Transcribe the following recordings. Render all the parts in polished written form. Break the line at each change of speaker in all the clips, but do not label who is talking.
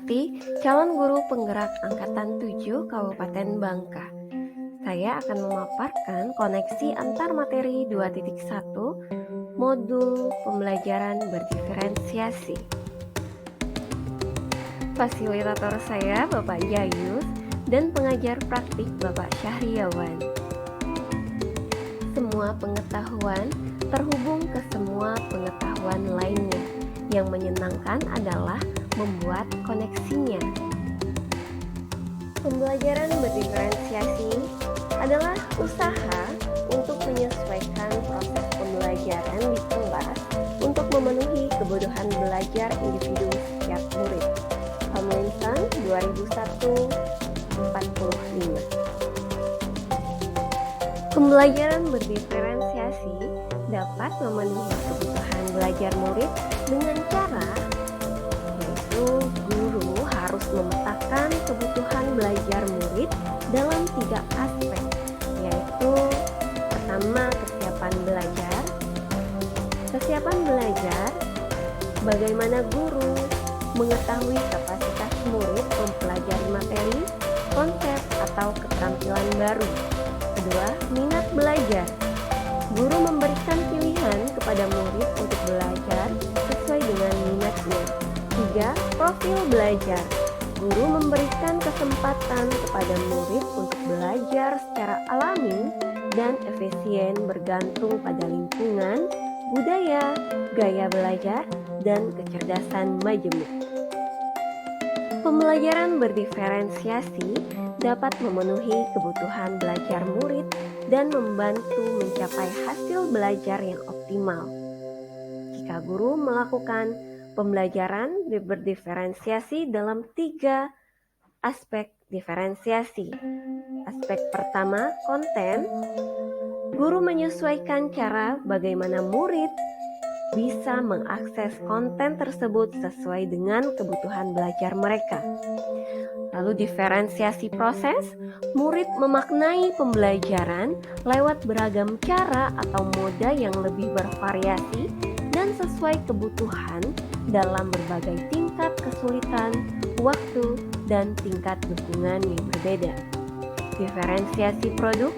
Sumarti, calon guru penggerak Angkatan 7 Kabupaten Bangka. Saya akan memaparkan koneksi antar materi 2.1 modul pembelajaran berdiferensiasi. Fasilitator saya Bapak Jayus dan pengajar praktik Bapak Syahriawan. Semua pengetahuan terhubung ke semua pengetahuan lainnya. Yang menyenangkan adalah membuat koneksinya. Pembelajaran berdiferensiasi adalah usaha untuk menyesuaikan proses pembelajaran di kelas untuk memenuhi kebutuhan belajar individu setiap murid. Tomlinson 2001-45. Pembelajaran berdiferensiasi dapat memenuhi kebutuhan belajar murid dengan cara yaitu guru harus memetakan kebutuhan belajar murid dalam 3 aspek, yaitu pertama kesiapan belajar. Kesiapan belajar, bagaimana guru mengetahui kapasitas murid mempelajari materi, konsep, atau keterampilan baru. Kedua, minat belajar. Guru memberikan pilihan kepada murid untuk belajar sesuai dengan minatnya. 3. Profil belajar. Guru memberikan kesempatan kepada murid untuk belajar secara alami dan efisien bergantung pada lingkungan, budaya, gaya belajar, dan kecerdasan majemuk. Pembelajaran berdiferensiasi dapat memenuhi kebutuhan belajar murid dan membantu mencapai hasil belajar yang optimal. Jika guru melakukan pembelajaran berdiferensiasi dalam 3 aspek diferensiasi. Aspek pertama, konten. Guru menyesuaikan cara bagaimana murid bisa mengakses konten tersebut sesuai dengan kebutuhan belajar mereka. Lalu diferensiasi proses, murid memaknai pembelajaran lewat beragam cara atau moda yang lebih bervariasi dan sesuai kebutuhan dalam berbagai tingkat kesulitan, waktu, dan tingkat dukungan yang berbeda. Diferensiasi produk,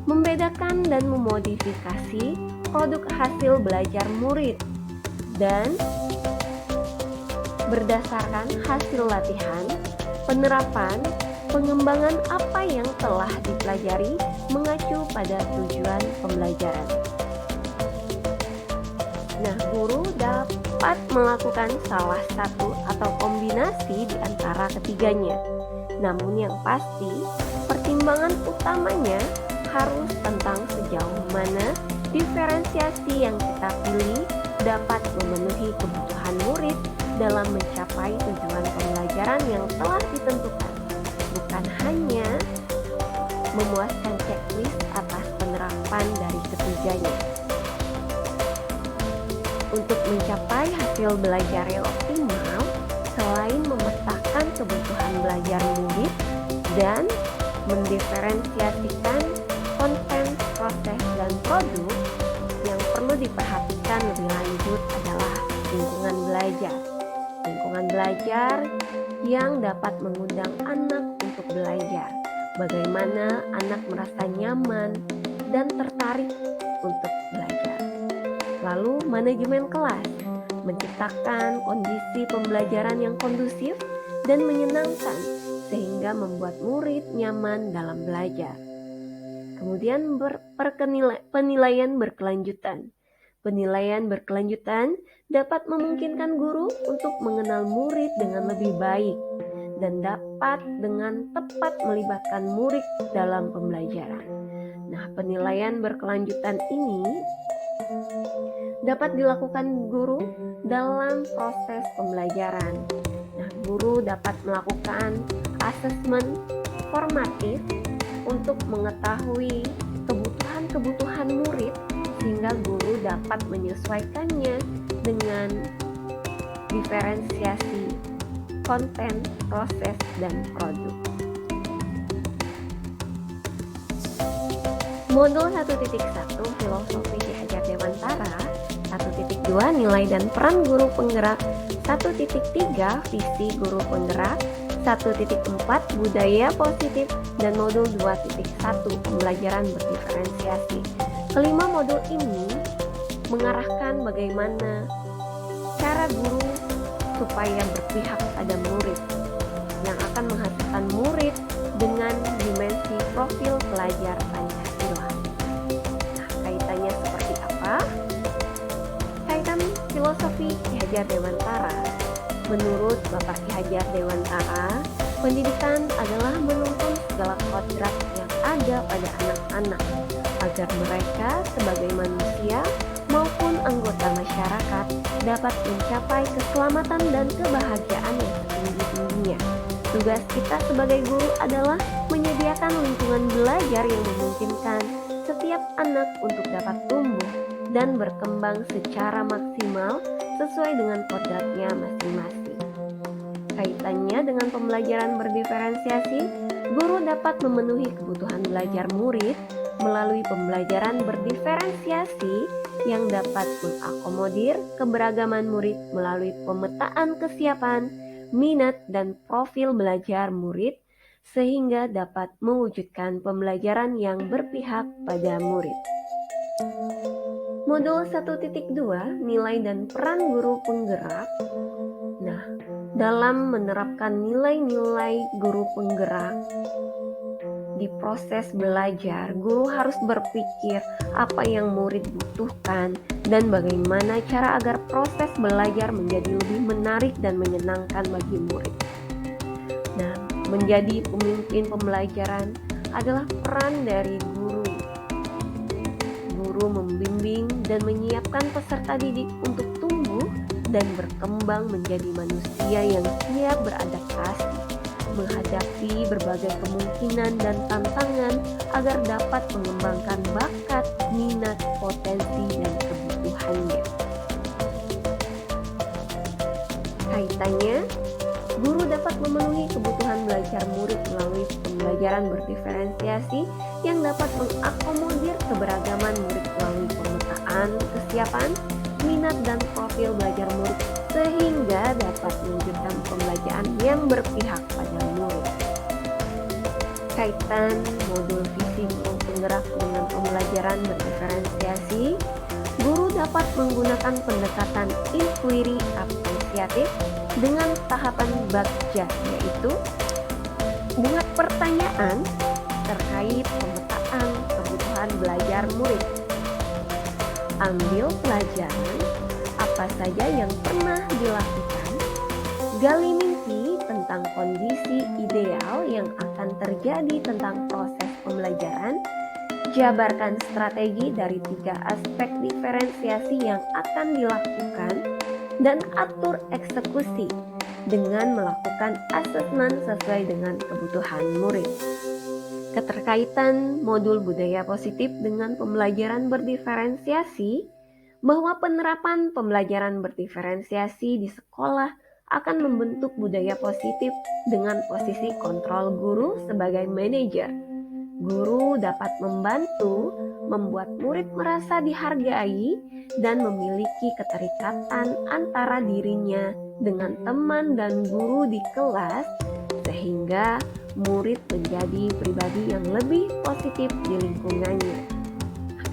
membedakan dan memodifikasi produk hasil belajar murid dan berdasarkan hasil latihan, penerapan, pengembangan apa yang telah dipelajari mengacu pada tujuan pembelajaran. Nah, guru dapat melakukan salah satu atau kombinasi di antara ketiganya. Namun yang pasti, pertimbangan utamanya harus tentang sejauh mana diferensiasi yang kita pilih dapat memenuhi kebutuhan murid dalam mencapai tujuan pembelajaran yang telah ditentukan, bukan hanya memuaskan checklist atas penerapan dari ketiganya. Untuk mencapai hasil belajar yang optimal, selain memetakan kebutuhan belajar murid dan mendiferensiasikan konten, proses, dan produk, yang perlu diperhatikan lebih lanjut adalah lingkungan belajar. Lingkungan belajar yang dapat mengundang anak untuk belajar. Bagaimana anak merasa nyaman dan tertarik untuk belajar. Lalu manajemen kelas, menciptakan kondisi pembelajaran yang kondusif dan menyenangkan sehingga membuat murid nyaman dalam belajar. Kemudian penilaian berkelanjutan. Penilaian berkelanjutan dapat memungkinkan guru untuk mengenal murid dengan lebih baik dan dapat dengan tepat melibatkan murid dalam pembelajaran. Nah, penilaian berkelanjutan ini dapat dilakukan guru dalam proses pembelajaran. Nah, guru dapat melakukan asesmen formatif untuk mengetahui kebutuhan murid sehingga guru dapat menyesuaikannya dengan diferensiasi konten, proses, dan produk. Modul 1.1 Filosofi Ki Hajar Dewantara, 1.2 Nilai dan peran guru penggerak, 1.3 Visi Guru Penggerak, 1.4 Budaya Positif, dan modul 2.1 Pembelajaran Berdiferensiasi. Kelima modul ini mengarahkan bagaimana cara guru supaya berpihak pada murid yang akan menghasilkan murid dengan dimensi profil pelajar Pancasila. Nah, kaitannya seperti apa? Kaitan filosofi Ki Hajar Dewantara. Menurut Bapak Ki Hajar Dewantara, pendidikan adalah menuntun segala kodrat yang ada pada anak-anak agar mereka sebagai manusia maupun anggota masyarakat dapat mencapai keselamatan dan kebahagiaan yang setinggi-tingginya. Tugas kita sebagai guru adalah menyediakan lingkungan belajar yang memungkinkan setiap anak untuk dapat tumbuh dan berkembang secara maksimal sesuai dengan kodratnya masing-masing. Kaitannya dengan pembelajaran berdiferensiasi, guru dapat memenuhi kebutuhan belajar murid melalui pembelajaran berdiferensiasi yang dapat mengakomodir keberagaman murid melalui pemetaan kesiapan, minat, dan profil belajar murid sehingga dapat mewujudkan pembelajaran yang berpihak pada murid. Modul 1.2 Nilai dan peran guru penggerak. Nah, dalam menerapkan nilai-nilai guru penggerak di proses belajar, guru harus berpikir apa yang murid butuhkan dan bagaimana cara agar proses belajar menjadi lebih menarik dan menyenangkan bagi murid. Nah, menjadi pemimpin pembelajaran adalah peran dari guru. Guru membimbing dan menyiapkan peserta didik untuk tumbuh dan berkembang menjadi manusia yang siap beradaptasi menghadapi berbagai kemungkinan dan tantangan agar dapat mengembangkan bakat, minat, potensi, dan kebutuhannya. Kaitannya, guru dapat memenuhi kebutuhan belajar murid melalui pembelajaran berdiferensiasi yang dapat mengakomodir keberagaman murid melalui pemetaan kesiapan, minat, dan profil belajar murid sehingga dapat mewujudkan pembelajaran yang berpihak pada murid. Kaitan modul visi guru penggerak dengan pembelajaran berdiferensiasi, guru dapat menggunakan pendekatan inquiry apresiatif dengan tahapan bagja, yaitu buat pertanyaan terkait pemetaan kebutuhan belajar murid, ambil pelajaran apa saja yang pernah dilakukan, gali mimpi tentang kondisi ideal yang akan terjadi tentang proses pembelajaran, jabarkan strategi dari 3 aspek diferensiasi yang akan dilakukan, dan atur eksekusi dengan melakukan asesmen sesuai dengan kebutuhan murid. Keterkaitan modul budaya positif dengan pembelajaran berdiferensiasi, bahwa penerapan pembelajaran berdiferensiasi di sekolah akan membentuk budaya positif dengan posisi kontrol guru sebagai manajer. Guru dapat membantu membuat murid merasa dihargai dan memiliki keterikatan antara dirinya dengan teman dan guru di kelas sehingga murid menjadi pribadi yang lebih positif di lingkungannya.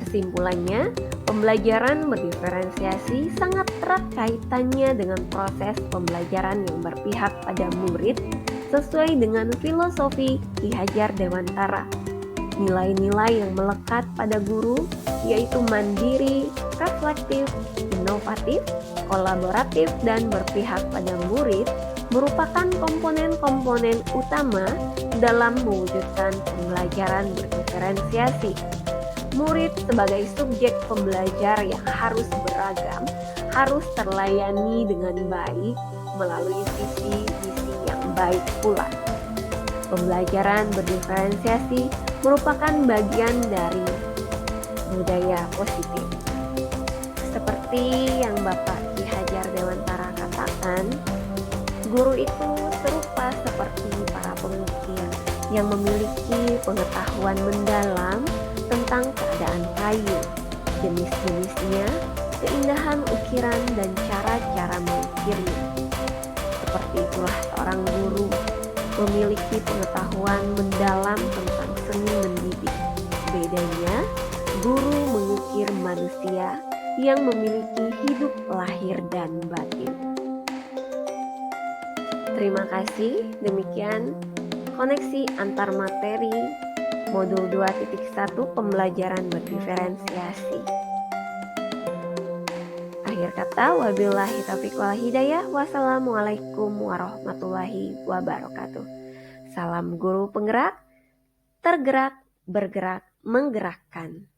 Kesimpulannya, pembelajaran berdiferensiasi sangat erat kaitannya dengan proses pembelajaran yang berpihak pada murid sesuai dengan filosofi Ki Hajar Dewantara. Nilai-nilai yang melekat pada guru yaitu mandiri, reflektif, inovatif, kolaboratif, dan berpihak pada murid merupakan komponen-komponen utama dalam mewujudkan pembelajaran berdiferensiasi. Murid sebagai subjek pembelajar yang harus beragam, harus terlayani dengan baik melalui visi-visi yang baik pula. Pembelajaran berdiferensiasi merupakan bagian dari budaya positif. Seperti yang Bapak Ki Hajar Dewantara katakan, guru itu serupa seperti para pemikir yang memiliki pengetahuan mendalam tentang keadaan kayu, jenis-jenisnya, keindahan ukiran, dan cara-cara mengukirnya. pengetahuan mendalam tentang seni mendidik. Bedanya, guru mengukir manusia yang memiliki hidup lahir dan batin. Terima kasih, demikian koneksi antar materi modul 2.1 pembelajaran berdiferensiasi. Akhir kata, wabillahi taufiq wal hidayah. Wassalamualaikum warahmatullahi wabarakatuh. Salam guru penggerak, tergerak, bergerak, menggerakkan.